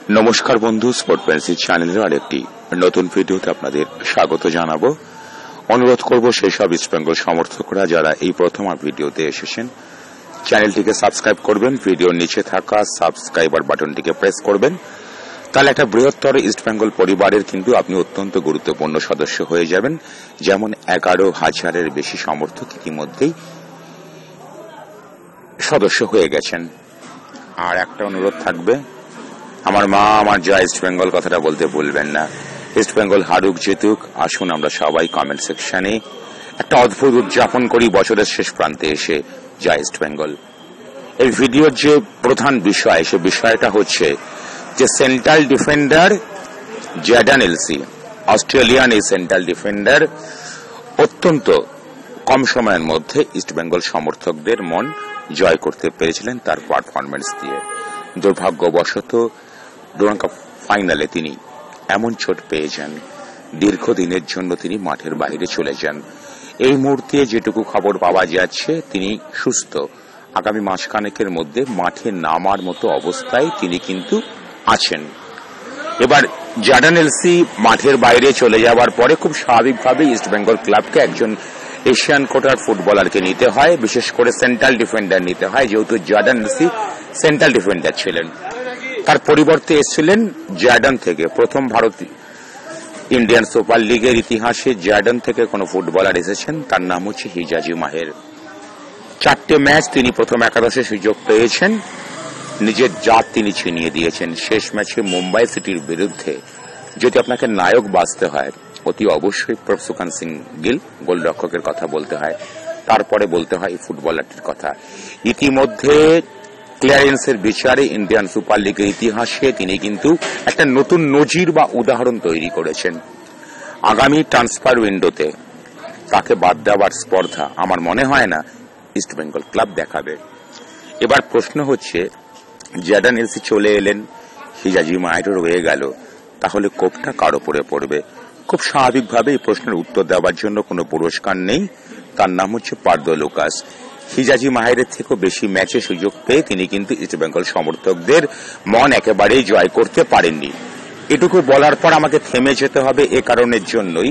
নমস্কার বন্ধু, sport fancy চ্যানেলের আরেকটি নতুন ভিডিওতে আপনাদের স্বাগত জানাবো। অনুরোধ করব সেই সব ইস্টবেঙ্গল সমর্থকরা যারা এই প্রথম আমার ভিডিওতে এসেছেন, চ্যানেলটিকে সাবস্ক্রাইব করবেন, ভিডিওর নিচে থাকা সাবস্ক্রাইবার বাটনটিকে প্রেস করবেন। তাহলে একটা বৃহত্তর ইস্টবেঙ্গল পরিবারের কিন্তু আপনি অত্যন্ত গুরুত্বপূর্ণ সদস্য হয়ে যাবেন। যেমন 11,000-এর বেশি সমর্থক ইতিমধ্যেই সদস্য হয়ে গেছেন। আর একটা অনুরোধ থাকবে, আমার মা আমার যা ইস্টবেঙ্গল কথাটা বলতে ভুলবেন না। ইস্টবেঙ্গল হারুক জিতুক, আসুন আমরা সবাই কমেন্ট সেকশনে একটা অদ্ভুত উদযাপন করি বছরের শেষ প্রান্তে এসে যা ইস্টবেঙ্গল। এই ভিডিওর যে প্রধান বিষয়, সে বিষয়টা হচ্ছে যে central defender Jadon LC, Australian এই সেন্ট্রাল ডিফেন্ডার অত্যন্ত কম সময়ের মধ্যে ইস্টবেঙ্গল সমর্থকদের মন জয় করতে পেরেছিলেন তার পারফরমেন্স দিয়ে। দুর্ভাগ্যবশত ডুরান্ড কাপ ফাইনালে তিনি এমন চোট পেয়ে যান, দীর্ঘদিনের জন্য তিনি মাঠের বাইরে চলে যান। এই মুহূর্তে যেটুকু খবর পাওয়া যাচ্ছে তিনি সুস্থ, আগামী মাসখানেকের মধ্যে মাঠে নামার মতো অবস্থায় তিনি কিন্তু আছেন। এবার জ্যাডন এলসি মাঠের বাইরে চলে যাওয়ার পরে খুব স্বাভাবিকভাবে ইস্টবেঙ্গল ক্লাবকে একজন এশিয়ান কোটার ফুটবলারকে নিতে হয়, বিশেষ করে সেন্ট্রাল ডিফেন্ডার নিতে হয়, যেহেতু জ্যাডন এলসি সেন্ট্রাল ডিফেন্ডার ছিলেন। তার পরিবর্তে এসেছিলেন জ্যাডন থেকে প্রথম ভারতীয় ইন্ডিয়ান সুপার লিগের ইতিহাসে জ্যাডন থেকে কোন ফুটবলার এসেছেন, তার নাম হচ্ছে হিজাজি মাহের। 4টে ম্যাচ তিনি প্রথম একাদশে সুযোগ পেয়েছেন, নিজের জাত তিনি ছিনিয়ে দিয়েছেন। শেষ ম্যাচে মুম্বাই সিটির বিরুদ্ধে যদি আপনাকে নায়ক বাঁচতে হয়, অতি অবশ্যই প্রভসুকান সিং গিল গোলরক্ষকের কথা বলতে হয়, তারপরে বলতে হয় এই ফুটবলারটির কথা। ইতিমধ্যে ক্লিয়ারেন্সের বিচারে ইন্ডিয়ান সুপার লিগের ইতিহাসে তিনি কিন্তু একটা নতুন নজির বা উদাহরণ তৈরি করেছেন। আগামী ট্রান্সফার উইন্ডোতে তাকে বাদ দেওয়ার স্পর্ধা আমার মনে হয় না ইস্টবেঙ্গল ক্লাব দেখাবে। এবার প্রশ্ন হচ্ছে, জ্যাডন এলসি চলে এলেন, হিজাজি মাহেরও রয়ে গেল, তাহলে কোপটা কার ওপরে পড়বে? খুব স্বাভাবিকভাবে এই প্রশ্নের উত্তর দেওয়ার জন্য কোনো পুরস্কার নেই, তার নাম হচ্ছে পার্দো লুকাস। হিজাজি মাহেরের থেকেও বেশি ম্যাচে সুযোগ পেয়ে তিনি কিন্তু ইস্টবেঙ্গল সমর্থকদের মন একেবারেই জয় করতে পারেননি। এটুকু বলার পর আমাকে থেমে যেতে হবে এ কারণের জন্যই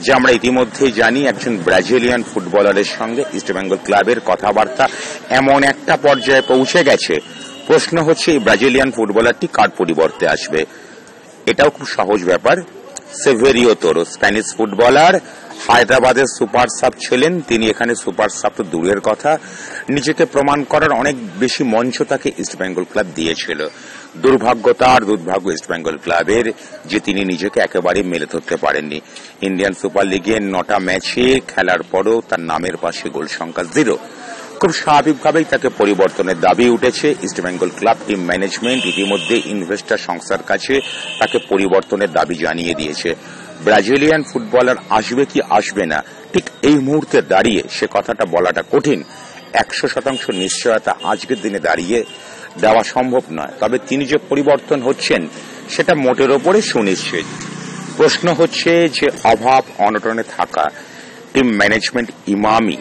যে আমরা ইতিমধ্যেই জানি একজন ব্রাজিলিয়ান ফুটবলারের সঙ্গে ইস্টবেঙ্গল ক্লাবের কথাবার্তা এমন একটা পর্যায়ে পৌঁছে গেছে। প্রশ্ন হচ্ছে এই ব্রাজিলিয়ান ফুটবলারটি কার পরিবর্তে আসবে? এটাও খুব সহজ ব্যাপার। সেভেরিও তোরো স্প্যানিশ ফুটবলার, হায়দ্রাবাদের সুপার সাব ছিলেন তিনি, এখানে সুপার সাব তো দূরের কথা, নিজেকে প্রমাণ করার অনেক বেশি মঞ্চ তাকে ইস্টবেঙ্গল ক্লাব দিয়েছিল। দুর্ভাগ্য ইস্টবেঙ্গল ক্লাবের যে তিনি নিজেকে একেবারে মেলে ধরতে পারেননি। ইন্ডিয়ান সুপার লিগের 9টা ম্যাচে খেলার পরও তার নামের পাশে গোল সংখ্যা 0। খুব স্বাভাবিকভাবেই তাকে পরিবর্তনের দাবি উঠেছে। ইস্টবেঙ্গল ক্লাব টিম ম্যানেজমেন্ট ইতিমধ্যে ইনভেস্টর সংস্থার কাছে তাকে পরিবর্তনের দাবি জানিয়ে দিয়েছে। ব্রাজিলিয়ান ফুটবলার আসবে কি আসবে না ঠিক এই মুহূর্তে দাঁড়িয়ে সে কথাটা বলাটা কঠিন। 100% নিশ্চয়তা আজকের দিনে দাঁড়িয়ে দেওয়া সম্ভব নয়, তবে তিনি যে পরিবর্তন হচ্ছেন সেটা মোটের ওপরে সুনিশ্চিত। প্রশ্ন হচ্ছে যে অভাব অনটনে থাকা টিম ম্যানেজমেন্ট ইমামি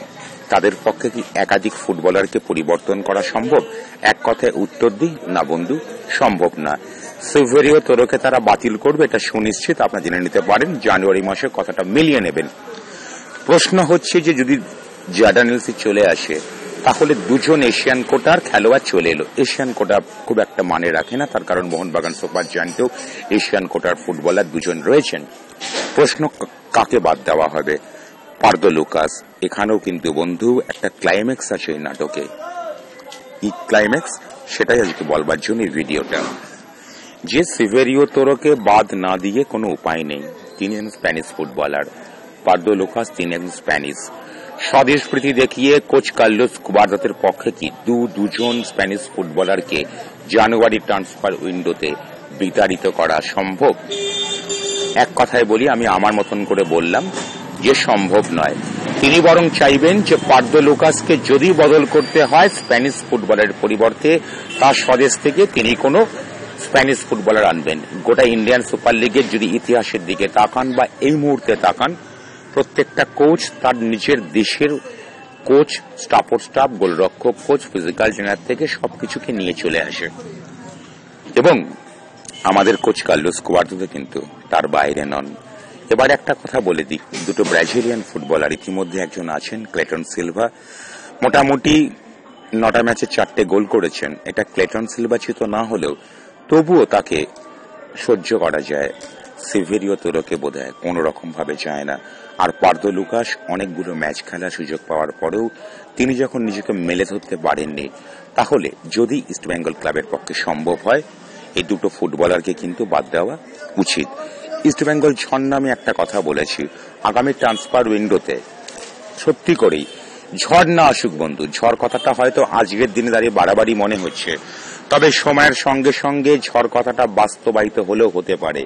তাদের পক্ষে কি একাধিক ফুটবলারকে পরিবর্তন করা সম্ভব? এক কথায় উত্তর দিই, না বন্ধু, সম্ভব না। সেভেরিও তোরোকে তারা বাতিল করবে এটা সুনিশ্চিত, আপনারা জেনে নিতে পারেন। জানুয়ারি মাসে কথাটা মিলিয়ে নেবেন। প্রশ্ন হচ্ছে যে যদি জ্যাডন এলসি চলে আসে তাহলে দুজন এশিয়ান কোটার খেলোয়াড় চলে এলো। এশিয়ান কোটা খুব একটা মানে রাখে না, তার কারণ মোহনবাগান সুপার জায়ান্টেও এশিয়ান কোটার ফুটবলার দুজন রয়েছেন। প্রশ্ন কাকে বাদ দেওয়া হবে? Pardo Lucas. এখানেও কিন্তু বন্ধু একটা ক্লাইম্যাক্স আছে এই নাটকে। এই ক্লাইম্যাক্স সেটাই আজকে বলবার জন্য এই ভিডিওটা। যে সেভেরিও তোরোকে বাদ না দিয়ে কোনো উপায় নেই, তিনি একজন স্প্যানিশ ফুটবলার। পার্দো লুকাস তিনি একজন স্প্যানিশ। স্বদেশ প্রীতি দেখিয়ে কোচ কার্লোস কুবারদাতের পক্ষে কি দুজন স্প্যানিশ ফুটবলারকে জানুয়ারি ট্রান্সফার উইন্ডোতে বিতাড়িত করা সম্ভব? এক কথায় বলি, আমি আমার মতন করে বললাম যে সম্ভব নয়। তিনি বরং চাইবেন যে পার্দো লুকাসকে যদি বদল করতে হয় স্প্যানিশ ফুটবলের পরিবর্তে তার স্বদেশ থেকে তিনি কোনো স্প্যানিশ ফুটবলার আনবেন। গোটা ইন্ডিয়ান সুপার লিগের যদি ইতিহাসের দিকে তাকান বা এই মুহূর্তে তাকান, প্রত্যেকটা কোচ তার নিজের দেশের কোচ, স্টাফ, গোলরক্ষক কোচ, ফিজিক্যাল ট্রেনার থেকে সবকিছুকে নিয়ে চলে আসে এবং আমাদের কোচ কার্লোস কুয়াদ্রাদো কিন্তু তার বাইরে নন। এবার একটা কথা বলে দিই, দুটো ব্রাজিলিয়ান ফুটবলার ইতিমধ্যে একজন আছেন ক্লেটন সিলভা, মোটামুটি 9টা ম্যাচে 4টে গোল করেছেন। এটা ক্লেটন সিলভা চিত না হলেও তবুও তাকে সহ্য করা যায়। সিভেরিও তোরকে বোধহয় কোন রকম ভাবে যায় না। আর পার্দো লুকাস অনেকগুলো ম্যাচ খেলার সুযোগ পাওয়ার পরেও তিনি যখন নিজেকে মেলে ধরতে পারেননি, তাহলে যদি ইস্টবেঙ্গল ক্লাবের পক্ষে সম্ভব হয় এই দুটো ফুটবলারকে কিন্তু বাদ দেওয়া উচিত। ইস্টবেঙ্গল ঝড় নামে একটা কথা বলেছি, আগামী ট্রান্সফার উইন্ডোতে সত্যি করেই ঝড় না আসুক বন্ধু, ঝড় কথাটা হয়তো আজকের দিনে দাঁড়িয়ে বাড়াবাড়ি মনে হচ্ছে, তবে সময়ের সঙ্গে সঙ্গে ঝড় কথাটা বাস্তবায়িত হলেও হতে পারে।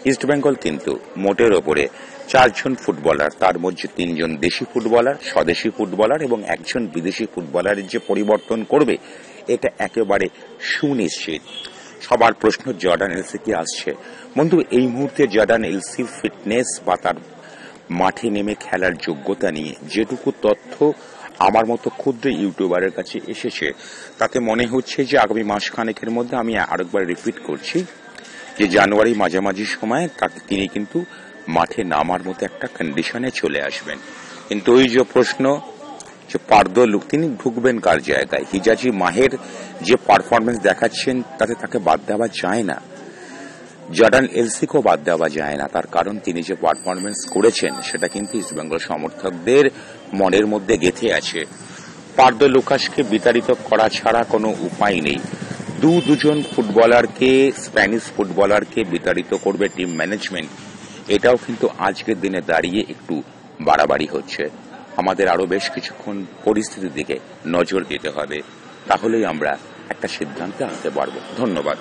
ইস্টবেঙ্গল কিন্তু মোটের ওপরে 4 জন ফুটবলার, তার মধ্যে 3 জন দেশি ফুটবলার, স্বদেশি ফুটবলার এবং 1 জন বিদেশি ফুটবলারের যে পরিবর্তন করবে এটা একেবারে সুনিশ্চিত। সবার প্রশ্ন জর্ডান এলসি কি আসছে? বন্ধু, এই মুহূর্তে জর্ডান এলসির ফিটনেস বা তার মাঠে নেমে খেলার যোগ্যতা নিয়ে যেটুকু তথ্য আমার মতো ক্ষুদ্র ইউটিউবারের কাছে এসেছে, তাতে মনে হচ্ছে যে আগামী মাসখানেকের মধ্যে, আমি আরেকবার রিপিট করছি, যে জানুয়ারি মাঝামাঝি সময় তিনি কিন্তু মাঠে নামার মতো একটা কন্ডিশনে চলে আসবেন। কিন্তু ওই যে প্রশ্ন যে পার্দো লুক তিনি ঢুকবেন কার জায়গায়? হিজাজি মাহের যে পারফরমেন্স দেখাচ্ছেন তাতে তাকে বাদ দেওয়া যায় না, জর্ডান এলসিকেও বাদ দেওয়া যায় না। তার কারণ তিনি যে পারফরমেন্স করেছেন সেটা কিন্তু ইস্টবেঙ্গল সমর্থকদের মনের মধ্যে গেঁথে আছে। পার্দো লুকাসকে বিতাড়িত করা ছাড়া কোনো উপায় নেই। দুজন ফুটবলারকে, স্প্যানিশ ফুটবলারকে বিতাড়িত করবে টিম ম্যানেজমেন্ট, এটাও কিন্তু আজকের দিনে দাঁড়িয়ে একটু বাড়াবাড়ি হচ্ছে। আমাদের আরো বেশ কিছুক্ষণ পরিস্থিতির দিকে নজর দিতে হবে, তাহলেই আমরা একটা সিদ্ধান্তে আসতে পারব। ধন্যবাদ।